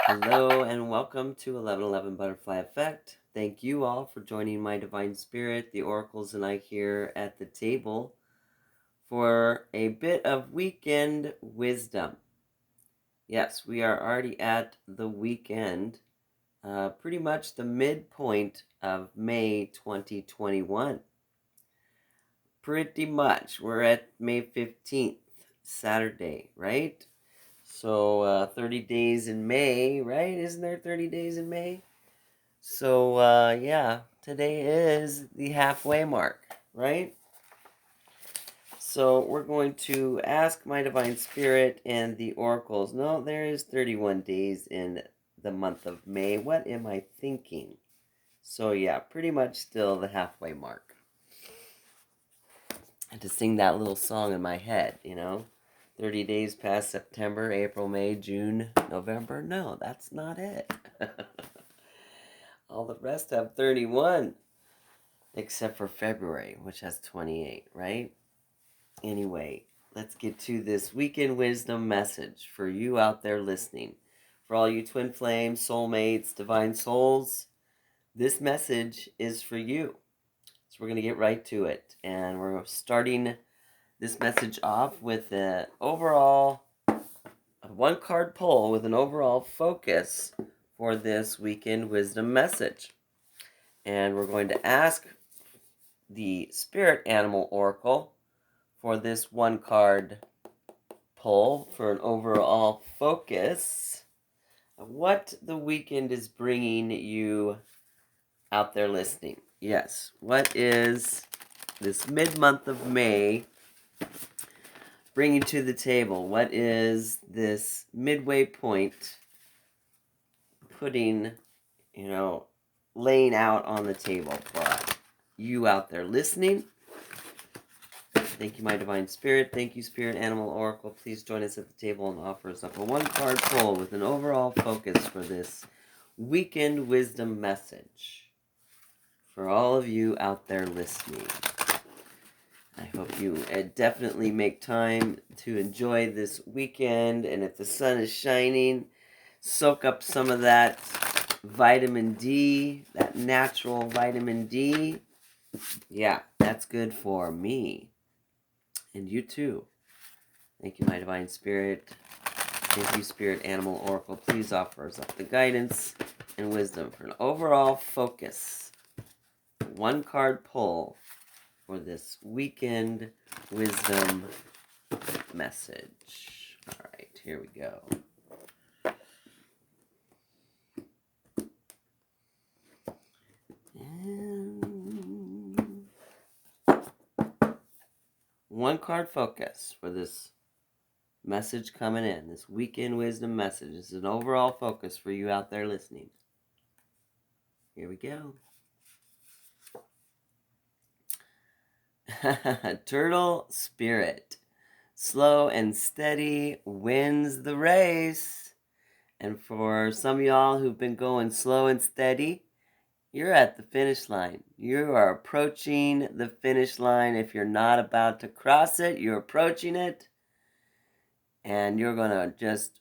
Hello and welcome to 1111 Butterfly Effect. Thank you all for joining my Divine Spirit, the Oracles, and I here at the table for a bit of weekend wisdom. Yes, we are already at the weekend, pretty much the midpoint of May 2021. Pretty much. We're at May 15th, Saturday, right? So 30 days in May, right? Isn't there 30 days in May? So, yeah, today is the halfway mark, right? So we're going to ask my Divine Spirit and the oracles. No, there is 31 days in the month of May. What am I thinking? So, yeah, pretty much still the halfway mark. I had to sing that little song in my head, 30 days past September, April, May, June, November. No, that's not it. All the rest have 31. Except for February, which has 28, right? Anyway, let's get to this weekend wisdom message for you out there listening. For all you twin flames, soulmates, divine souls, this message is for you. So we're going to get right to it. And we're starting this message off with a one card pull with an overall focus for this weekend wisdom message. And we're going to ask the Spirit Animal Oracle for this one card pull for an overall focus of what the weekend is bringing you out there listening. Yes, what is this mid-month of May bringing to the table? What is this midway point putting, laying out on the table for you out there listening? Thank you, my Divine Spirit. Thank you, Spirit Animal Oracle. Please join us at the table and offer us up a one-card pull with an overall focus for this weekend wisdom message for all of you out there listening. I hope you definitely make time to enjoy this weekend, and if the sun is shining, soak up some of that vitamin D, that natural vitamin D. Yeah, that's good for me. And you too. Thank you, my Divine Spirit. Thank you, Spirit Animal Oracle. Please offer us up the guidance and wisdom for an overall focus. One card pull for this weekend wisdom message. All right, here we go. And one card focus for this message coming in, this weekend wisdom message. This is an overall focus for you out there listening. Here we go. Turtle Spirit. Slow and steady wins the race. And for some of y'all who've been going slow and steady, you're at the finish line. You are approaching the finish line. If you're not about to cross it, you're approaching it. And you're going to just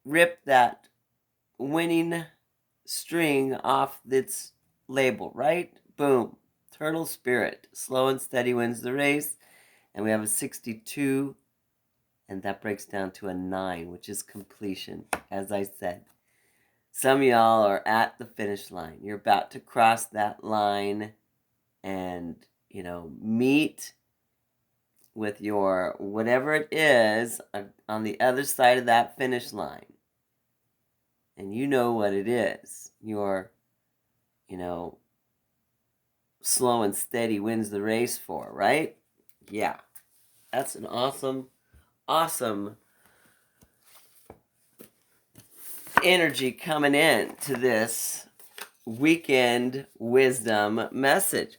rip that winning string off its label, right? Boom. Turtle Spirit. Slow and steady wins the race. And we have a 62. And that breaks down to a 9, which is completion, as I said. Some of y'all are at the finish line. You're about to cross that line and, meet with your whatever it is on the other side of that finish line. And you know what it is. Your, slow and steady wins the race for, right? Yeah. That's an awesome energy coming in to this weekend wisdom message.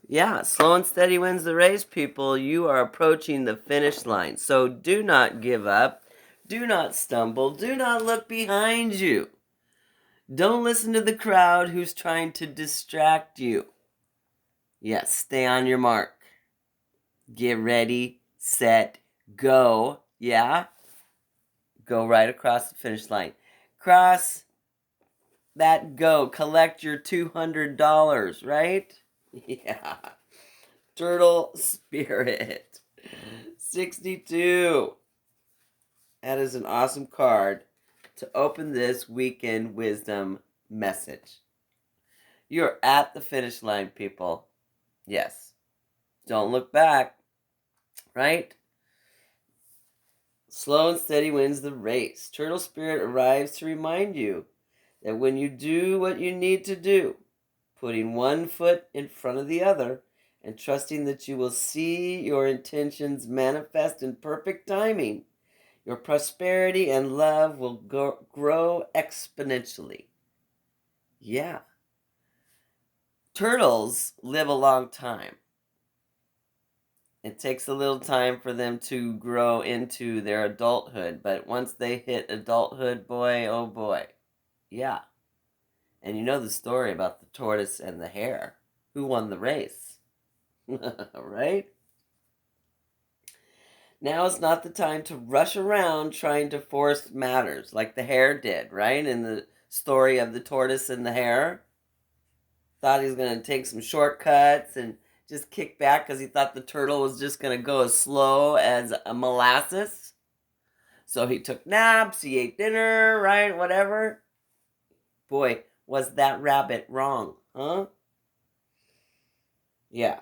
Yeah, slow and steady wins the race, people. You are approaching the finish line. So do not give up. Do not stumble. Do not look behind you. Don't listen to the crowd who's trying to distract you. Yes, stay on your mark. Get ready, set, go. Yeah? Go right across the finish line. Cross that go. Collect your $200, right? Yeah. Turtle spirit. 62. That is an awesome card to open this weekend wisdom message. You're at the finish line, people. Yes. Don't look back, right? Slow and steady wins the race. Turtle Spirit arrives to remind you that when you do what you need to do, putting one foot in front of the other and trusting that you will see your intentions manifest in perfect timing, your prosperity and love will grow exponentially. Yeah. Turtles live a long time. It takes a little time for them to grow into their adulthood, but once they hit adulthood, boy, oh boy. Yeah. And you know the story about the tortoise and the hare. Who won the race? Right? Now is not the time to rush around trying to force matters like the hare did, right? In the story of the tortoise and the hare. Thought he was going to take some shortcuts and just kick back because he thought the turtle was just going to go as slow as a molasses. So he took naps, he ate dinner, right? Whatever. Boy, was that rabbit wrong, huh? Yeah.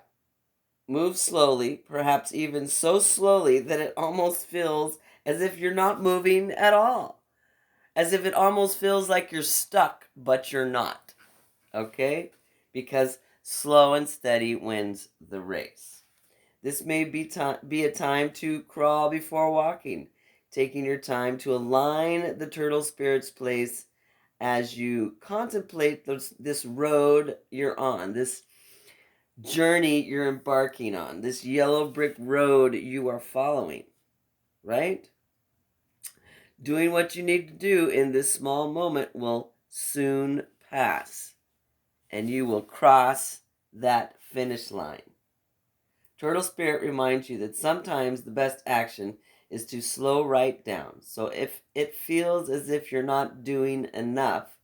Move slowly, perhaps even so slowly that it almost feels as if you're not moving at all. As if it almost feels like you're stuck, but you're not. Okay? Because slow and steady wins the race. This may be a time to crawl before walking, taking your time to align the turtle spirit's place as you contemplate this road you're on, this journey you're embarking on, this yellow brick road you are following, right? Doing what you need to do in this small moment will soon pass, and you will cross that finish line. Turtle Spirit reminds you that sometimes the best action is to slow right down. So if it feels as if you're not doing enough,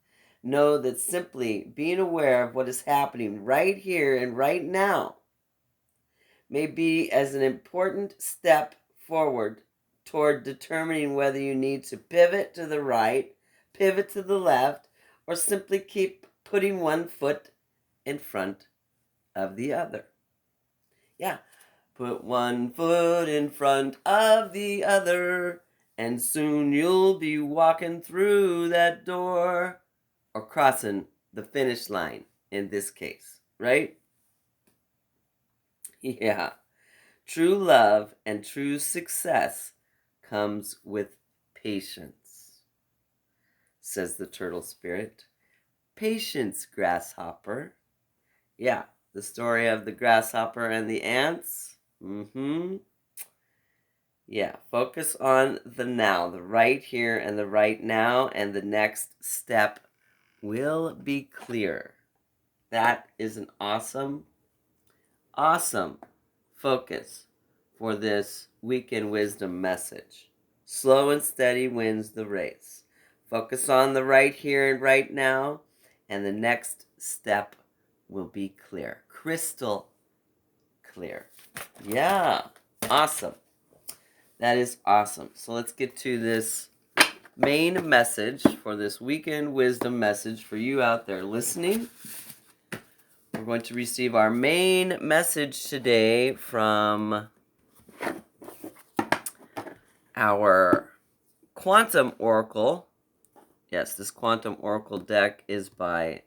know that simply being aware of what is happening right here and right now may be as an important step forward toward determining whether you need to pivot to the right, pivot to the left, or simply keep putting one foot in front of the other. Yeah, put one foot in front of the other, and soon you'll be walking through that door, or crossing the finish line in this case, right? Yeah. True love and true success comes with patience, says the turtle spirit. Patience, grasshopper. Yeah, the story of the grasshopper and the ants. Yeah, focus on the now, the right here and the right now, and the next step will be clear. That is an awesome focus for this weekend wisdom message. Slow and steady wins the race. Focus on the right here and right now, and the next step will be clear. Crystal clear. Yeah, awesome. That is awesome. So let's get to this main message for this weekend wisdom message for you out there listening. We're going to receive our main message today from our Quantum Oracle. Yes, this Quantum Oracle deck is by,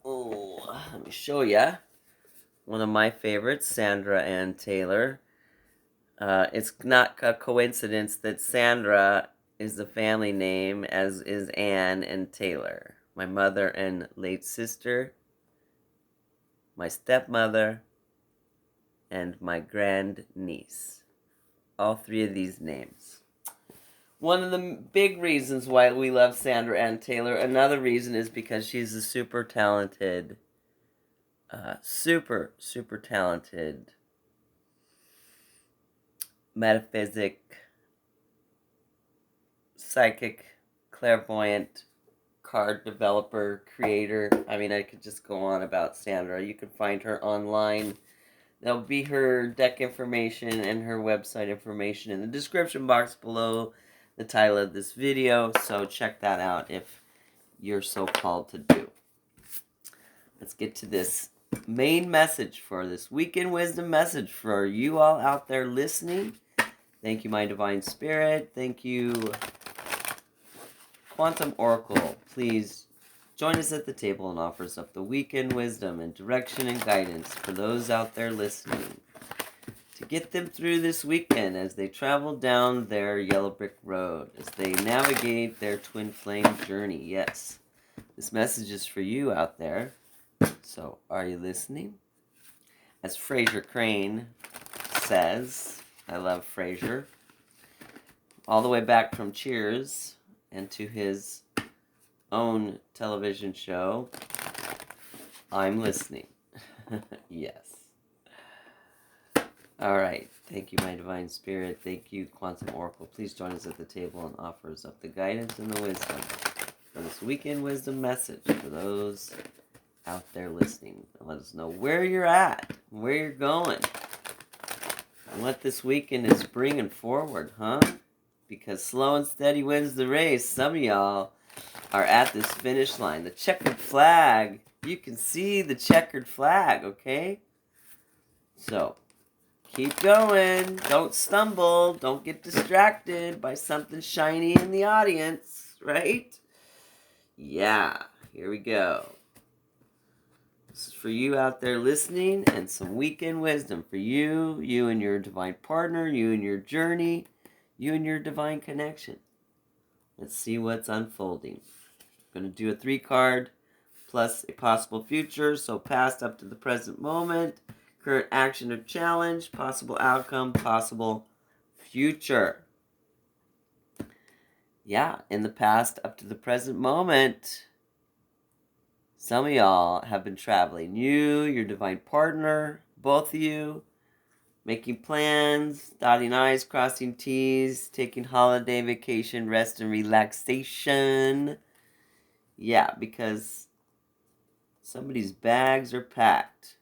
let me show you, one of my favorites, Sandra and Taylor. It's not a coincidence that Sandra is the family name, as is Anne and Taylor. My mother and late sister, my stepmother, and my grandniece. All three of these names. One of the big reasons why we love Sandra Ann Taylor, another reason is because she's a super talented, super talented metaphysic, psychic, clairvoyant card developer, creator. I mean, I could just go on about Sandra. You can find her online. There'll be her deck information and her website information in the description box below the title of this video, so check that out if you're so called to do. Let's get to this main message for this weekend wisdom message for you all out there listening. Thank you, my divine spirit. Thank you, Quantum Oracle. Please join us at the table and offer us up the weekend wisdom and direction and guidance for those out there listening to get them through this weekend as they travel down their yellow brick road, as they navigate their twin flame journey. Yes, this message is for you out there. So, are you listening? As Fraser Crane says, I love Fraser, all the way back from Cheers and to his own television show, I'm listening. Yes. All right. Thank you, my divine spirit. Thank you, Quantum Oracle. Please join us at the table and offer us up the guidance and the wisdom for this weekend wisdom message for those out there listening. Let us know where you're at, where you're going, and what this weekend is bringing forward, huh? Because slow and steady wins the race. Some of y'all are at this finish line. The checkered flag. You can see the checkered flag, okay? So, keep going. Don't stumble. Don't get distracted by something shiny in the audience, right? Yeah, here we go. This is for you out there listening, and some weekend wisdom for you, you and your divine partner, you and your journey, you and your divine connection. Let's see what's unfolding. I'm going to do a 3-card plus a possible future, so past up to the present moment, current action or challenge, possible outcome, possible future. Yeah, in the past up to the present moment, some of y'all have been traveling. You, your divine partner, both of you, making plans, dotting I's, crossing T's, taking holiday, vacation, rest, and relaxation. Yeah, because somebody's bags are packed.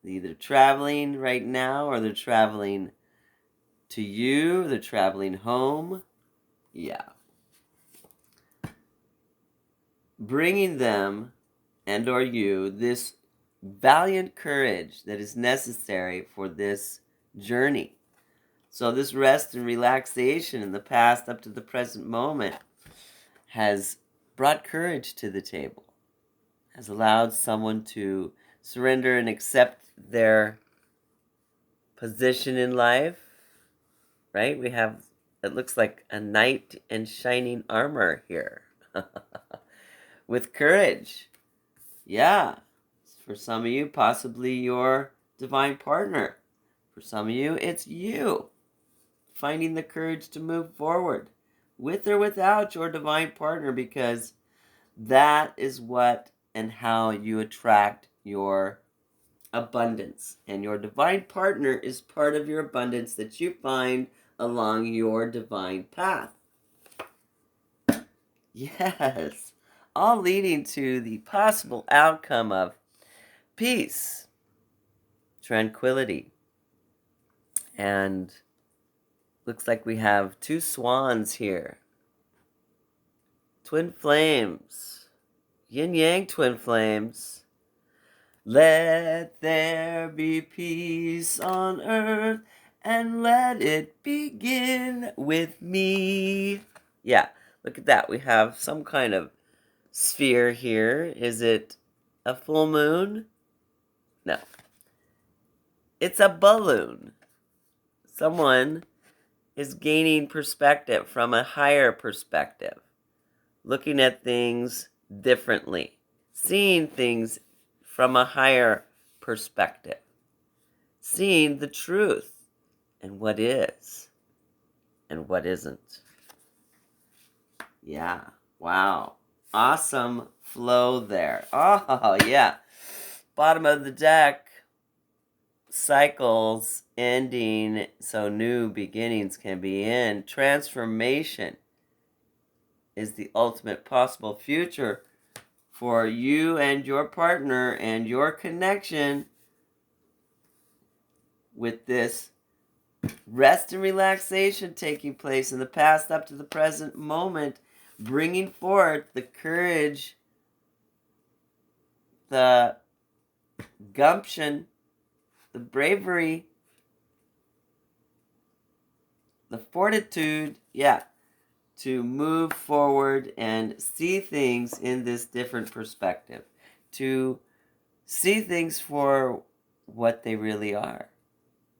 They're either traveling right now or they're traveling to you, they're traveling home. Yeah. Bringing them and or you this valiant courage that is necessary for this journey. So this rest and relaxation in the past up to the present moment has brought courage to the table, has allowed someone to surrender and accept their position in life, right? We have, it looks like a knight in shining armor here with courage. Yeah. For some of you, possibly your divine partner. For some of you, it's you finding the courage to move forward with or without your divine partner, because that is what and how you attract your abundance. And your divine partner is part of your abundance that you find along your divine path. Yes, all leading to the possible outcome of peace, tranquility, and looks like we have 2 swans here. Twin flames, yin-yang twin flames. Let there be peace on earth, and let it begin with me. Yeah, look at that. We have some kind of sphere here. Is it a full moon? No. It's a balloon. Someone is gaining perspective from a higher perspective, looking at things differently, seeing things from a higher perspective, seeing the truth and what is and what isn't. Yeah, wow. Awesome flow there. Oh, yeah. Bottom of the deck, cycles ending so new beginnings can be in. Transformation. is the ultimate possible future for you and your partner and your connection with this rest and relaxation taking place in the past up to the present moment, bringing forth the courage, the gumption, the bravery, the fortitude, to move forward and see things in this different perspective, to see things for what they really are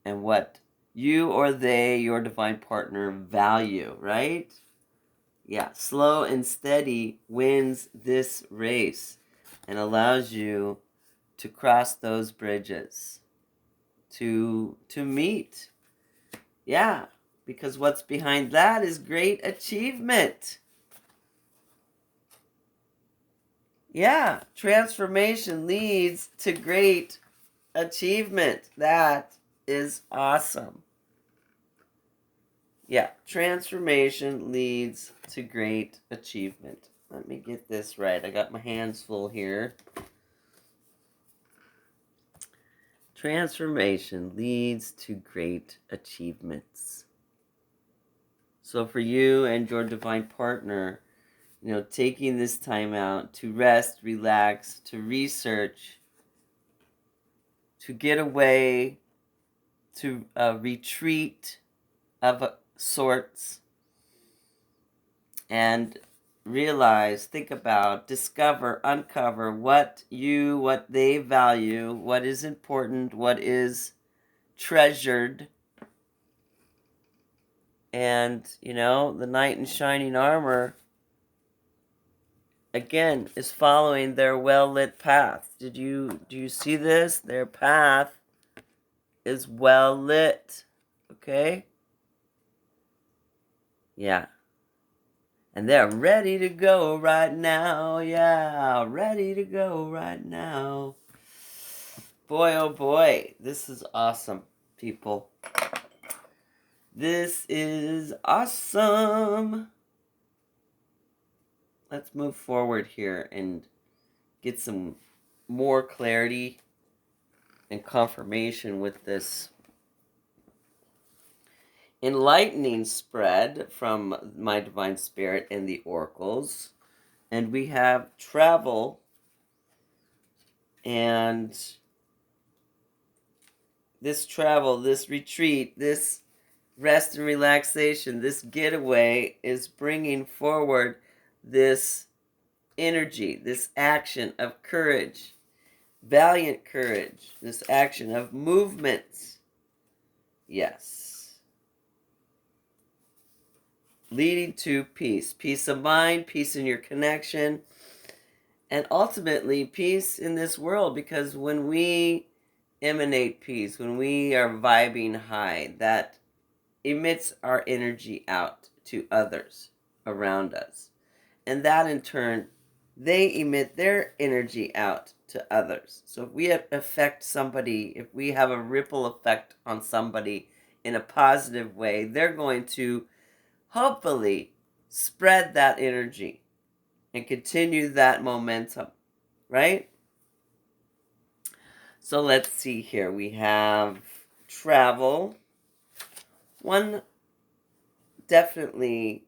and what you or they, your divine partner, value, right? Yeah, slow and steady wins this race and allows you to cross those bridges, to meet. Yeah, because what's behind that is great achievement. Yeah, transformation leads to great achievement. That is awesome. Yeah, transformation leads to great achievement. Let me get this right. I got my hands full here. Transformation leads to great achievements. So for you and your divine partner, taking this time out to rest, relax, to research, to get away, to retreat of sorts, and realize, think about, discover, uncover what they value, what is important, what is treasured. And, the knight in shining armor, again, is following their well-lit path. Do you see this? Their path is well lit. Okay? Yeah. And they're ready to go right now. Yeah, ready to go right now. Boy, oh boy, this is awesome, people. This is awesome. Let's move forward here and get some more clarity and confirmation with this enlightening spread from my divine spirit and the oracles. And we have travel and this travel, this retreat, this rest and relaxation, this getaway is bringing forward this energy, this action of courage, valiant courage, this action of movement. Yes. Leading to peace. Peace of mind, peace in your connection, and ultimately peace in this world, because when we emanate peace, when we are vibing high, that emits our energy out to others around us. And that in turn, they emit their energy out to others. So if we affect somebody, if we have a ripple effect on somebody in a positive way, they're going to hopefully spread that energy and continue that momentum, right? So let's see here. We have travel. One, definitely,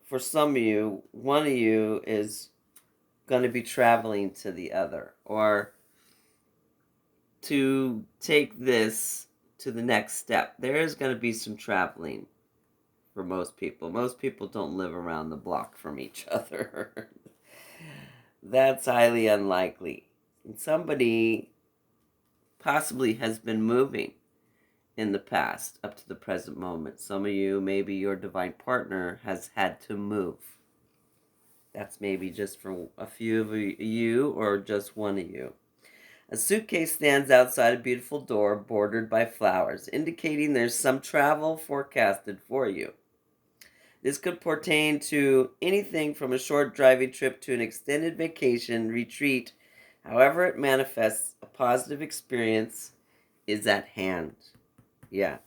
for some of you, one of you is going to be traveling to the other, or to take this to the next step. There is going to be some traveling for most people. Most people don't live around the block from each other. That's highly unlikely. And somebody possibly has been moving in the past up to the present moment. Some of you, maybe your divine partner has had to move. That's maybe just for a few of you or just one of you. A suitcase stands outside a beautiful door bordered by flowers, indicating there's some travel forecasted for you. This could pertain to anything from a short driving trip to an extended vacation, retreat. However it manifests, a positive experience is at hand. Yeah.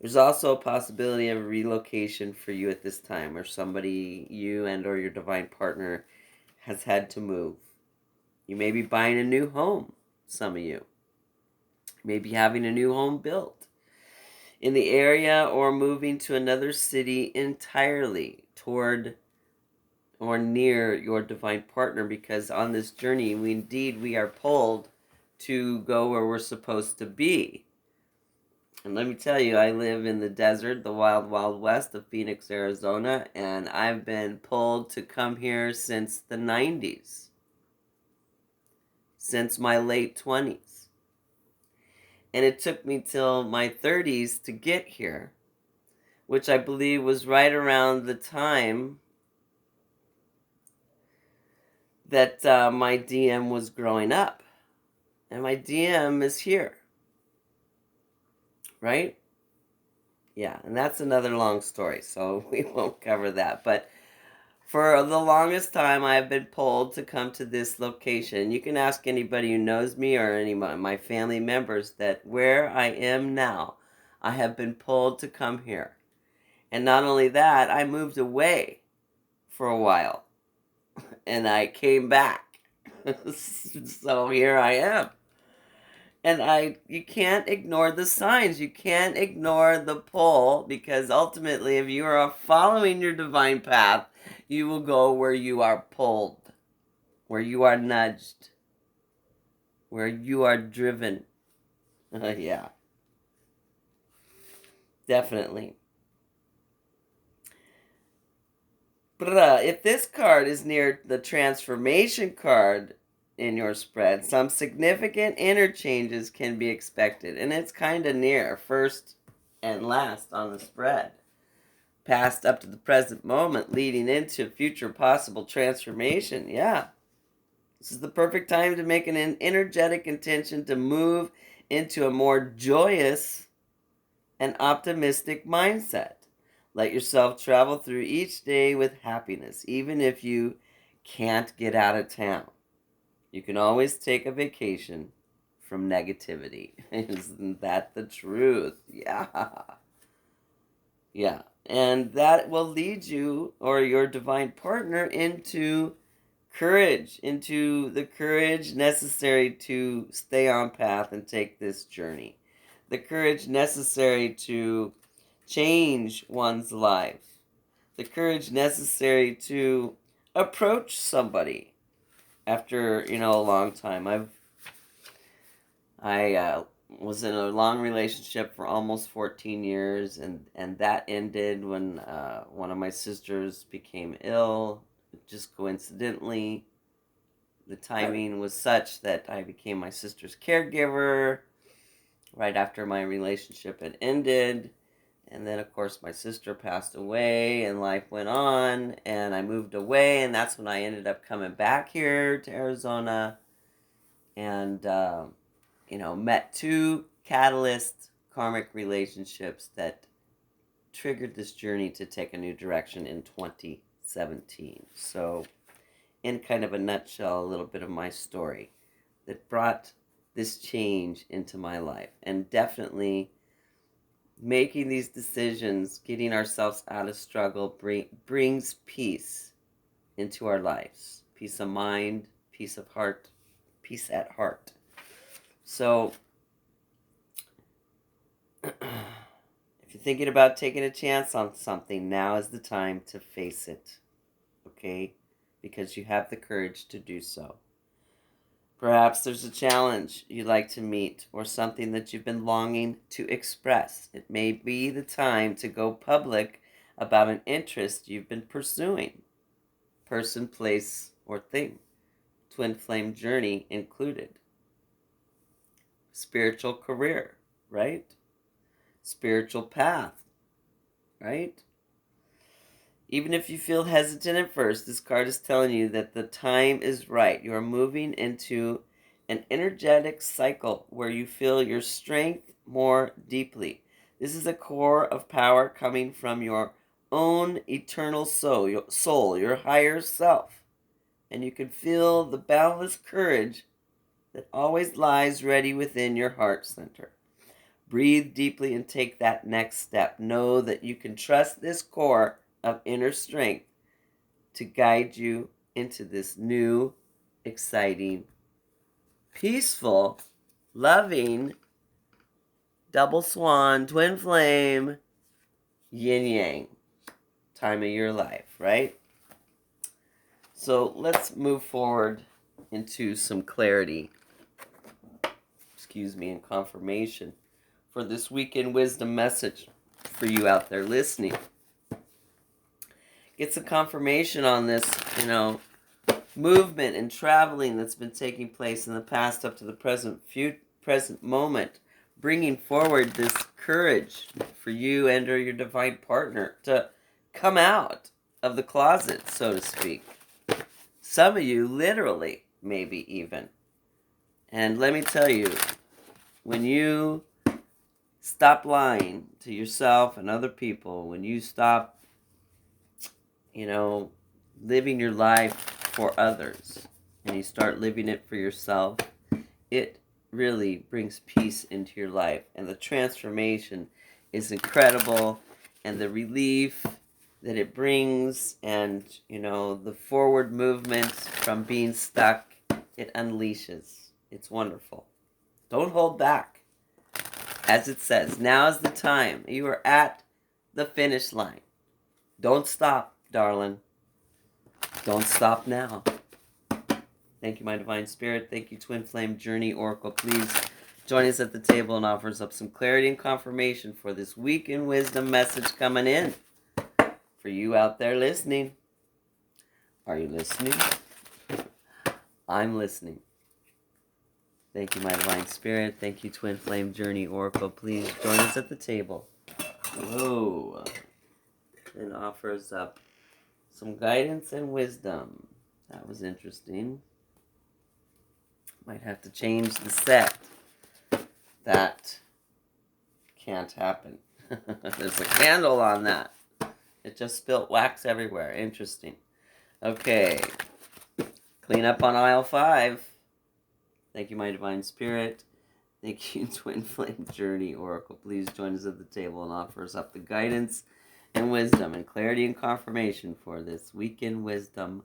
There's also a possibility of relocation for you at this time, or somebody you and or your divine partner has had to move. You may be buying a new home, some of you. Maybe having a new home built in the area or moving to another city entirely toward or near your divine partner, because on this journey we are pulled to go where we're supposed to be. And let me tell you, I live in the desert, the wild, wild west of Phoenix, Arizona, and I've been pulled to come here since the 90s, since my late 20s. And it took me till my 30s to get here, which I believe was right around the time that my DM was growing up. And my DM is here, right? Yeah, and that's another long story, so we won't cover that. But for the longest time, I've been pulled to come to this location. You can ask anybody who knows me or any of my family members that where I am now, I have been pulled to come here. And not only that, I moved away for a while and I came back. So here I am. And you can't ignore the signs. You can't ignore the pull, because ultimately, if you are following your divine path, you will go where you are pulled, where you are nudged, where you are driven. Yeah, definitely. But if this card is near the transformation card in your spread, some significant interchanges can be expected. And it's kind of near first and last on the spread. Past up to the present moment, leading into future possible transformation. Yeah. This is the perfect time to make an energetic intention to move into a more joyous and optimistic mindset. Let yourself travel through each day with happiness, even if you can't get out of town. You can always take a vacation from negativity. Isn't that the truth? Yeah. Yeah. And that will lead you or your divine partner into courage, into the courage necessary to stay on path and take this journey. The courage necessary to change one's life. The courage necessary to approach somebody after, a long time. I was in a long relationship for almost 14 years, and that ended when one of my sisters became ill. Just coincidentally, the timing was such that I became my sister's caregiver right after my relationship had ended. And then, of course, my sister passed away and life went on, and I moved away, and that's when I ended up coming back here to Arizona and met two catalyst karmic relationships that triggered this journey to take a new direction in 2017. So, in kind of a nutshell, a little bit of my story that brought this change into my life. And definitely making these decisions, getting ourselves out of struggle, brings peace into our lives. Peace of mind, peace of heart, peace at heart. So, if you're thinking about taking a chance on something, now is the time to face it, okay? Because you have the courage to do so. Perhaps there's a challenge you'd like to meet or something that you've been longing to express. It may be the time to go public about an interest you've been pursuing. Person, place, or thing. Twin flame journey included. Spiritual career, right? Spiritual path, right? Even if you feel hesitant at first, this card is telling you that the time is right. You are moving into an energetic cycle where you feel your strength more deeply. This is a core of power coming from your own eternal soul, your higher self. And you can feel the boundless courage that always lies ready within your heart center. Breathe deeply and take that next step. Know that you can trust this core of inner strength to guide you into this new, exciting, peaceful, loving, double swan, twin flame, yin yang time of your life, right? So let's move forward into some clarity, and confirmation for this weekend wisdom message for you out there listening. Get some confirmation on this, movement and traveling that's been taking place in the past up to the present moment, bringing forward this courage for you and or your divine partner to come out of the closet, so to speak. Some of you literally, maybe even. And let me tell you, when you stop lying to yourself and other people, when you stop, living your life for others, and you start living it for yourself, it really brings peace into your life. And the transformation is incredible. And the relief that it brings, and, the forward movement from being stuck, it unleashes. It's wonderful. Don't hold back. As it says, now is the time. You are at the finish line. Don't stop, darling. Don't stop now. Thank you, my divine spirit. Thank you, Twin Flame Journey Oracle. Please join us at the table and offers up some clarity and confirmation for this week in wisdom message coming in. For you out there listening. Are you listening? I'm listening. Thank you, my divine spirit. Thank you, Twin Flame Journey Oracle. Please join us at the table. Whoa. And offers up some guidance and wisdom. That was interesting. Might have to change the set. That can't happen. There's a candle on that. It just spilt wax everywhere. Interesting. Okay. Clean up on aisle 5. Thank you, my divine spirit. Thank you, Twin Flame Journey Oracle. Please join us at the table and offers up the guidance and wisdom and clarity and confirmation for this weekend wisdom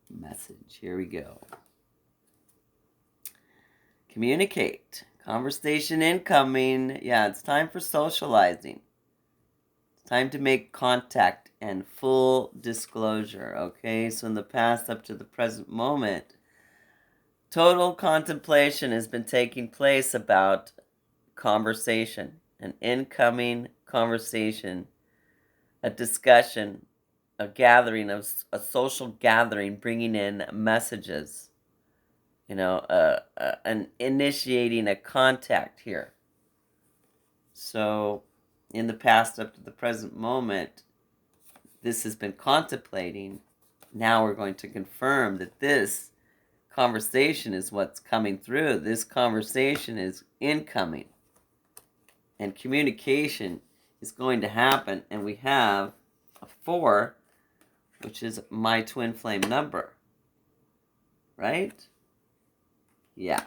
message. Here we go. Communicate. Conversation incoming. Yeah, it's time for socializing. It's time to make contact and full disclosure, okay? So in the past up to the present moment, total contemplation has been taking place about conversation, an incoming conversation, a discussion, a gathering, a social gathering, bringing in messages, and initiating a contact here. So in the past up to the present moment, this has been contemplating. Now we're going to confirm that this conversation is what's coming through. This conversation is incoming. And communication is going to happen. And we have a 4, which is my twin flame number. Right? Yeah.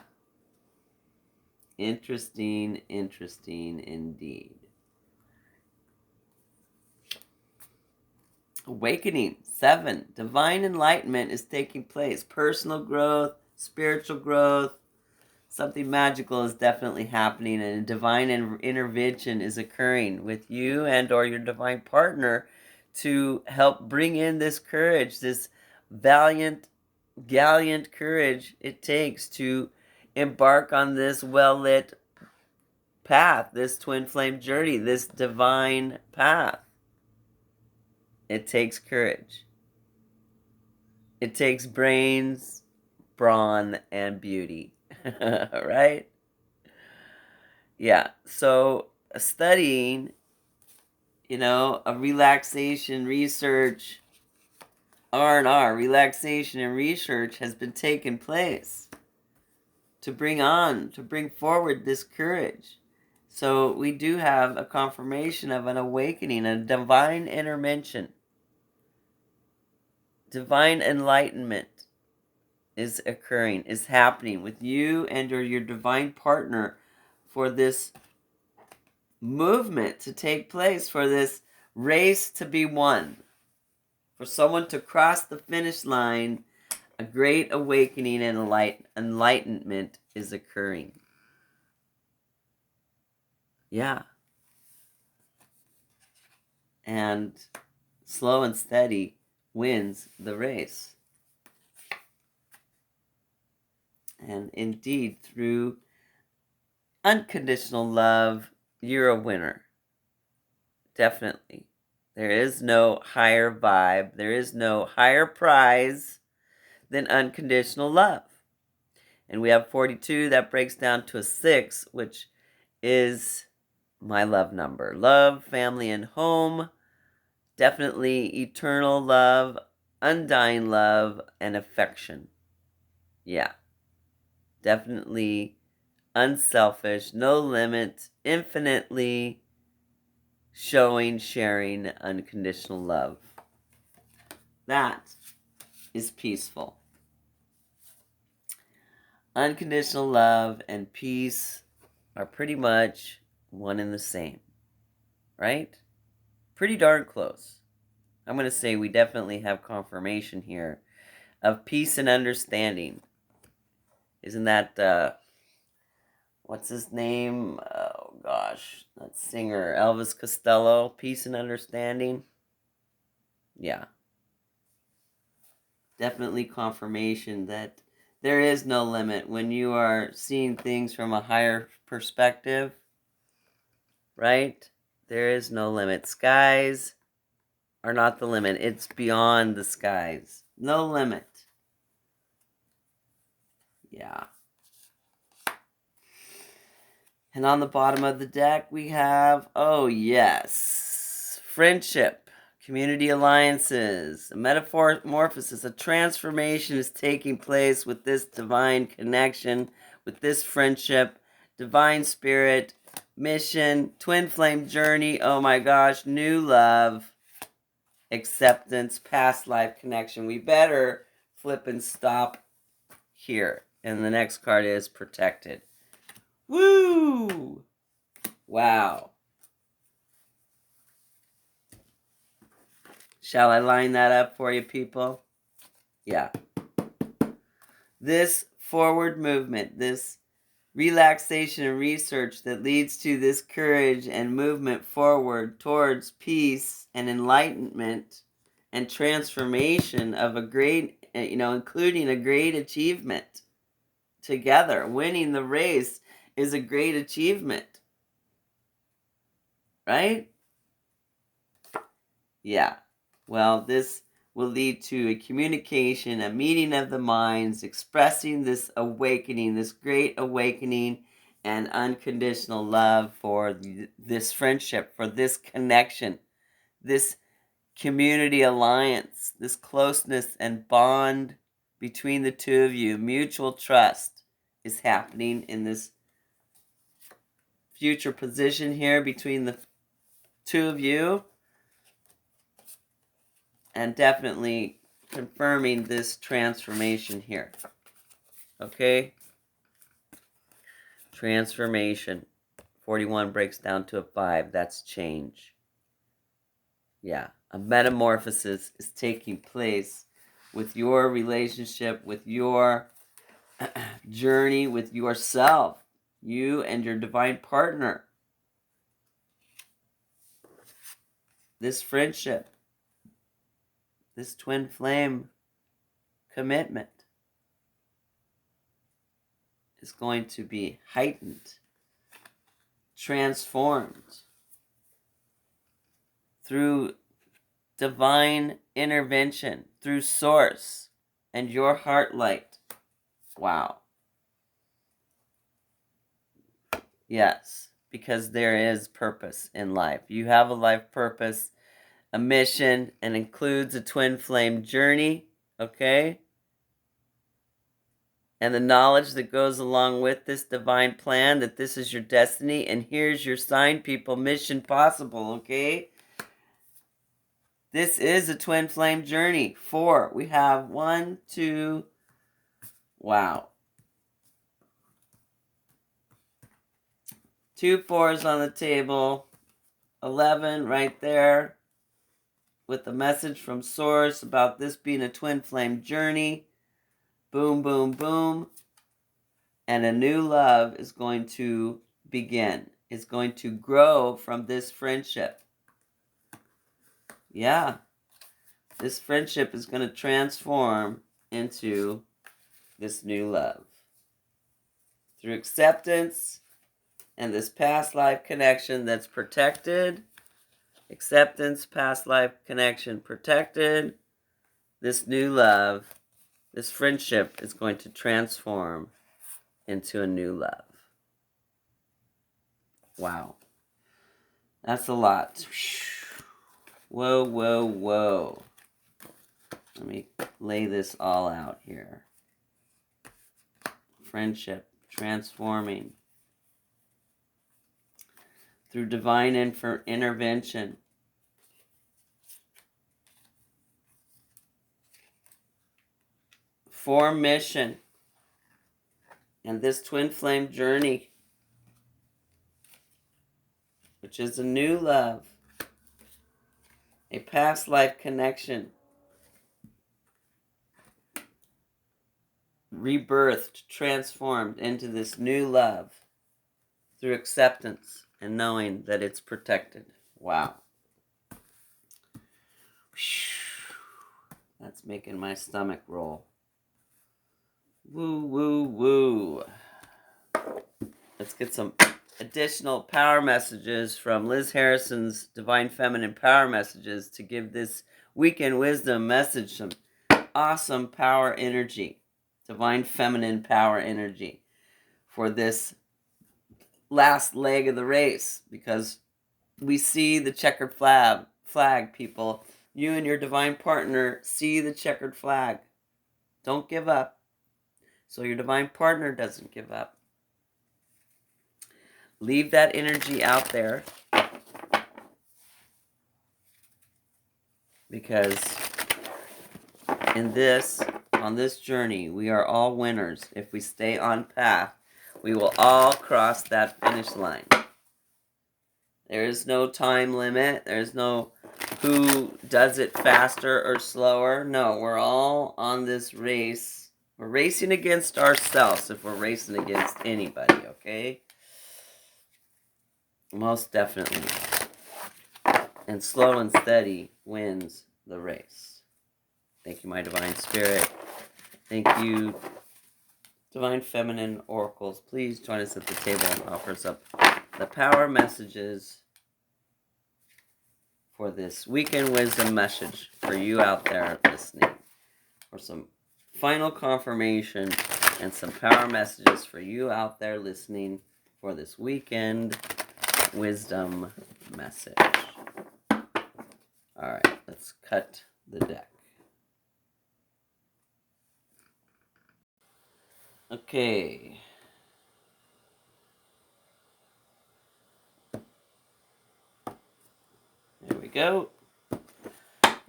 Interesting indeed. Awakening, 7. Divine enlightenment is taking place. Personal growth, spiritual growth, something magical is definitely happening, and a divine intervention is occurring with you and or your divine partner to help bring in this courage, this gallant courage it takes to embark on this well-lit path, this twin flame journey, this divine path. It takes courage. It takes brains, brawn, and beauty. Right? Yeah. So studying, a relaxation research, R&R, relaxation and research has been taking place to bring forward this courage. So we do have a confirmation of an awakening, a divine intervention. Divine enlightenment is occurring, is happening with you and or your divine partner for this movement to take place, for this race to be won, for someone to cross the finish line. A great awakening and enlightenment is occurring. Yeah. And slow and steady wins the race. And indeed, through unconditional love, you're a winner. Definitely. There is no higher vibe. There is no higher prize than unconditional love. And we have 42. That breaks down to a 6, which is my love number. Love, family, and home. Definitely eternal love, undying love, and affection. Yeah. Definitely unselfish, no limit, infinitely showing, sharing unconditional love. That is peaceful. Unconditional love and peace are pretty much one and the same, right? Pretty darn close. I'm going to say we definitely have confirmation here of peace and understanding. Isn't that, what's his name? Oh gosh, that singer, Elvis Costello, Peace and Understanding? Yeah. Definitely confirmation that there is no limit when you are seeing things from a higher perspective, right? There is no limit. Skies are not the limit. It's beyond the skies. No limit. Yeah. And on the bottom of the deck, we have, oh yes, friendship, community alliances, a metamorphosis, a transformation is taking place with this divine connection, with this friendship, divine spirit, mission, twin flame journey, oh my gosh, new love, acceptance, past life connection. We better flip and stop here. And the next card is protected. Woo! Wow. Shall I line that up for you, people? Yeah. This forward movement, this relaxation and research that leads to this courage and movement forward towards peace and enlightenment and transformation of a great, including a great achievement together. Winning the race is a great achievement. Right? Yeah. Well, this will lead to a communication, a meeting of the minds, expressing this awakening, this great awakening and unconditional love for this friendship, for this connection, this community alliance, this closeness and bond between the two of you. Mutual trust is happening in this future position here between the two of you. And definitely confirming this transformation here. Okay? Transformation. 41 breaks down to a 5. That's change. Yeah. A metamorphosis is taking place with your relationship, with your journey, with yourself. You and your divine partner. This friendship. This twin flame commitment is going to be heightened, transformed through divine intervention, through source and your heart light. Wow. Yes, because there is purpose in life. You have a life purpose, a mission, and includes a twin flame journey, okay? And the knowledge that goes along with this divine plan, that this is your destiny, and here's your sign, people, mission possible, okay? This is a twin flame journey. 4. We have 1, 2, wow. 2 4s on the table. 11 right there with a message from Source about this being a twin flame journey. Boom, boom, boom. And a new love is going to begin. It's going to grow from this friendship. Yeah. This friendship is going to transform into this new love. Through acceptance and this past life connection that's protected. Acceptance, past life connection protected. This new love, this friendship is going to transform into a new love. Wow. That's a lot. Whoa, whoa, whoa. Let me lay this all out here. Friendship transforming through divine intervention. For mission and this twin flame journey, which is a new love, a past life connection, rebirthed, transformed into this new love through acceptance and knowing that it's protected. Wow. That's making my stomach roll. Woo, woo, woo. Let's get some additional power messages from Liz Harrison's Divine Feminine Power Messages to give this weekend wisdom message some awesome power energy. Divine Feminine power energy for this last leg of the race, because we see the checkered flag, people. You and your divine partner see the checkered flag. Don't give up, so your divine partner doesn't give up. Leave that energy out there, because on this journey, we are all winners. If we stay on path, we will all cross that finish line. There is no time limit. There's no who does it faster or slower. No, we're all on this race. We're racing against ourselves if we're racing against anybody, okay? Most definitely. And slow and steady wins the race. Thank you, my divine spirit. Thank you, divine feminine oracles. Please join us at the table and offer us up the power messages for this weekend wisdom message for you out there listening. For some final confirmation and some power messages for you out there listening for this weekend wisdom message. All right, let's cut the deck. Okay. There we go.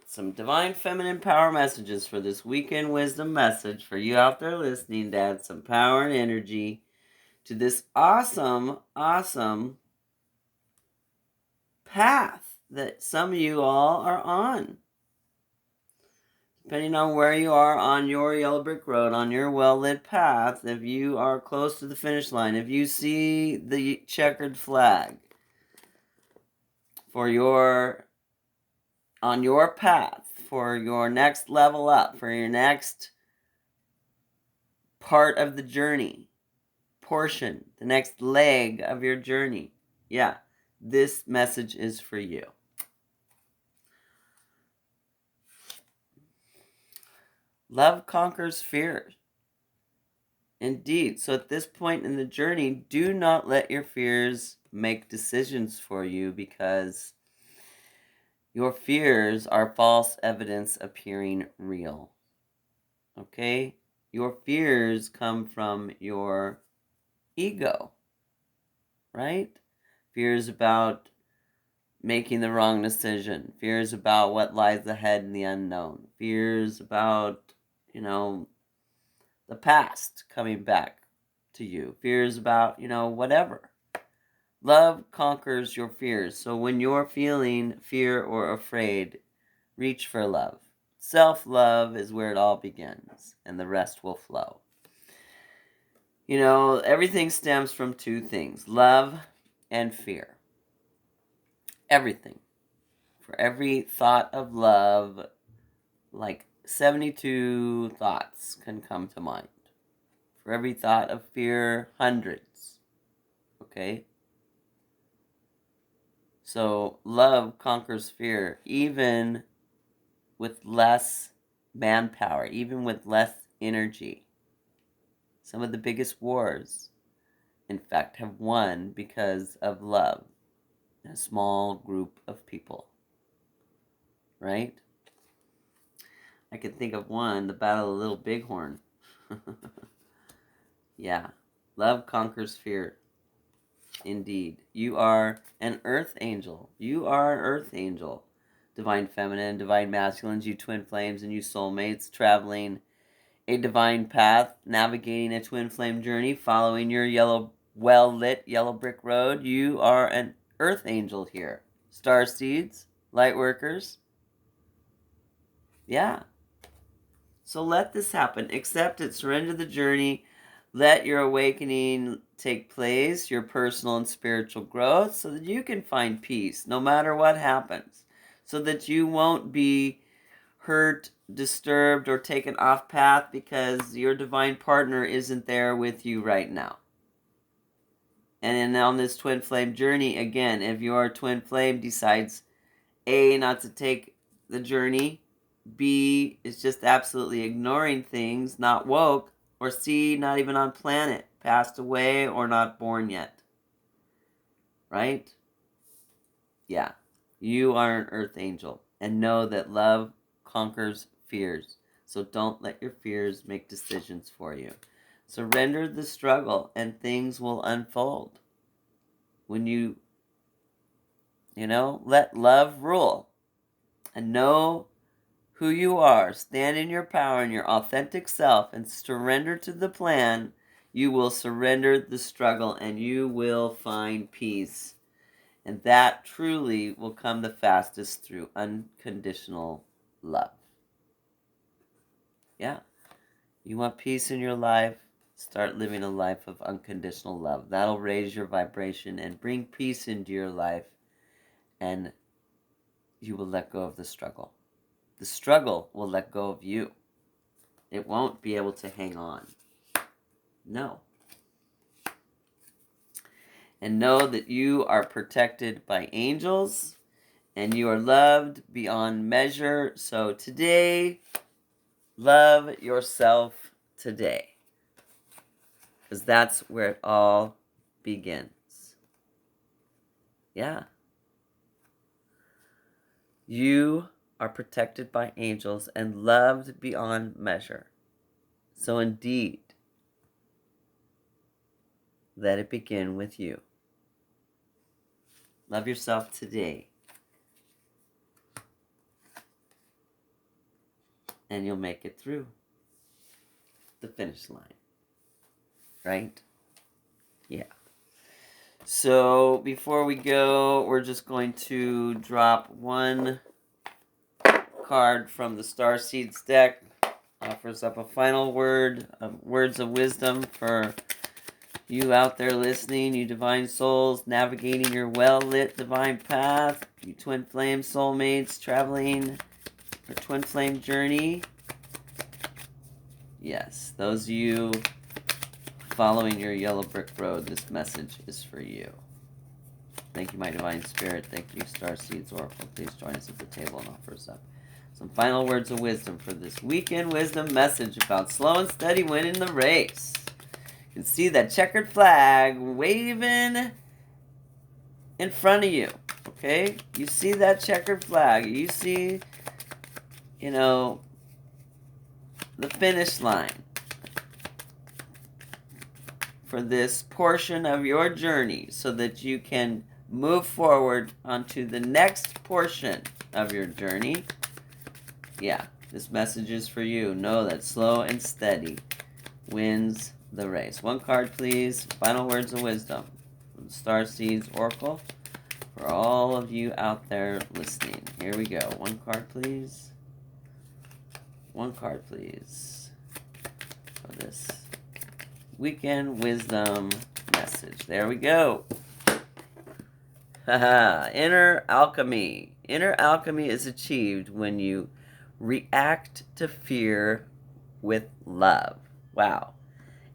Some divine feminine power messages for this weekend wisdom message for you out there listening to add some power and energy to this awesome, awesome path that some of you all are on. Depending on where you are on your yellow brick road, on your well-lit path, if you are close to the finish line, if you see the checkered flag on your path, for your next level up, for your next part of the journey, portion, the next leg of your journey, yeah, this message is for you. Love conquers fear. Indeed. So at this point in the journey, do not let your fears make decisions for you, because your fears are false evidence appearing real. Okay? Your fears come from your ego, right? Fears about making the wrong decision. Fears about what lies ahead in the unknown. Fears about, the past coming back to you. Fears about, whatever. Love conquers your fears. So when you're feeling fear or afraid, reach for love. Self-love is where it all begins, and the rest will flow. You know, everything stems from two things, love and fear. Everything. For every thought of love, like 72 thoughts can come to mind. For every thought of fear, hundreds. Okay? So love conquers fear, even with less manpower, even with less energy. Some of the biggest wars, in fact, have won because of love in a small group of people. Right? I can think of one, the Battle of Little Bighorn. Yeah. Love conquers fear. Indeed. You are an earth angel. You are an earth angel. Divine feminine, divine masculines, you twin flames, and you soulmates, traveling a divine path, navigating a twin flame journey, following your yellow, well-lit yellow brick road. You are an earth angel here. Star seeds, light workers. Yeah. So let this happen. Accept it. Surrender the journey. Let your awakening take place, your personal and spiritual growth, so that you can find peace no matter what happens. So that you won't be hurt, disturbed, or taken off path because your divine partner isn't there with you right now. And on this twin flame journey, again, if your twin flame decides A, not to take the journey, B, is just absolutely ignoring things, not woke, or C, not even on planet, passed away or not born yet. Right? Yeah. You are an earth angel, and know that love conquers fears. So don't let your fears make decisions for you. Surrender the struggle and things will unfold. When you let love rule and know who you are, stand in your power and your authentic self, and surrender to the plan, you will surrender the struggle and you will find peace. And that truly will come the fastest through unconditional love. Yeah. You want peace in your life? Start living a life of unconditional love. That'll raise your vibration and bring peace into your life, and you will let go of the struggle. The struggle will let go of you. It won't be able to hang on. No. And know that you are protected by angels and you are loved beyond measure. So today, love yourself today. Because that's where it all begins. Yeah. You are protected by angels and loved beyond measure. So indeed, let it begin with you. Love yourself today. And you'll make it through the finish line. Right? Yeah. So before we go, we're just going to drop one card from the Star Seeds deck. Offers up a final word of words of wisdom for you out there listening, you divine souls navigating your well-lit divine path, you twin flame soulmates traveling your twin flame journey. Yes, those of you following your yellow brick road, this message is for you. Thank you, my divine spirit. Thank you, Star Seeds Oracle. Please join us at the table and offer us up some final words of wisdom for this weekend wisdom message about slow and steady winning the race. You can see that checkered flag waving in front of you, okay? You see that checkered flag. You see, the finish line for this portion of your journey so that you can move forward onto the next portion of your journey. Yeah, this message is for you. Know that slow and steady wins the race. One card, please. Final words of wisdom. Star Seeds Oracle for all of you out there listening. Here we go. One card, please. One card, please. For this weekend wisdom message. There we go. Haha. Inner alchemy. Inner alchemy is achieved when you react to fear with love. Wow.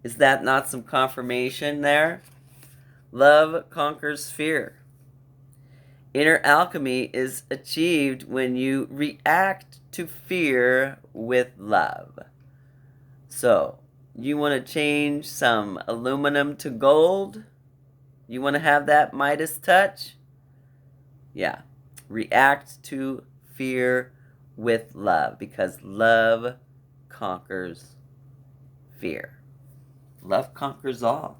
Is that not some confirmation there? Love conquers fear. Inner alchemy is achieved when you react to fear with love. So, you want to change some aluminum to gold? You want to have that Midas touch? Yeah. React to fear with love, because love conquers fear. Love conquers all.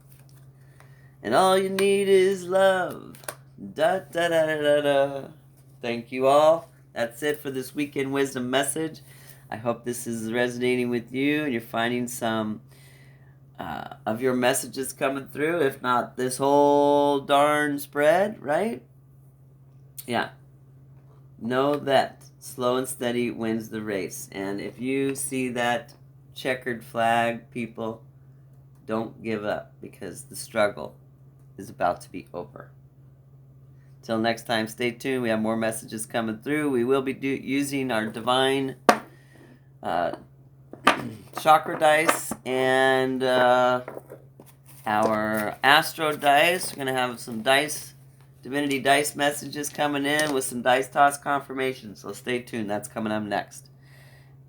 And all you need is love. Da da da da da. Thank you all. That's it for this weekend wisdom message. I hope this is resonating with you and you're finding some of your messages coming through. If not this whole darn spread, right? Yeah. Know that slow and steady wins the race. And if you see that checkered flag, people, don't give up, because the struggle is about to be over. Till next time, stay tuned. We have more messages coming through. We will be using our divine chakra dice and our astro dice. We're going to have some divinity dice messages coming in with some dice toss confirmations. So stay tuned. That's coming up next.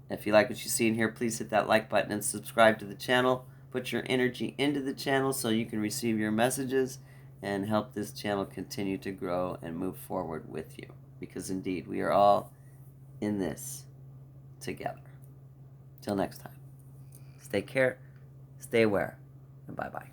If you like what you see in here, please hit that like button and subscribe to the channel. Put your energy into the channel so you can receive your messages and help this channel continue to grow and move forward with you. Because indeed, we are all in this together. Till next time, stay aware, and bye-bye.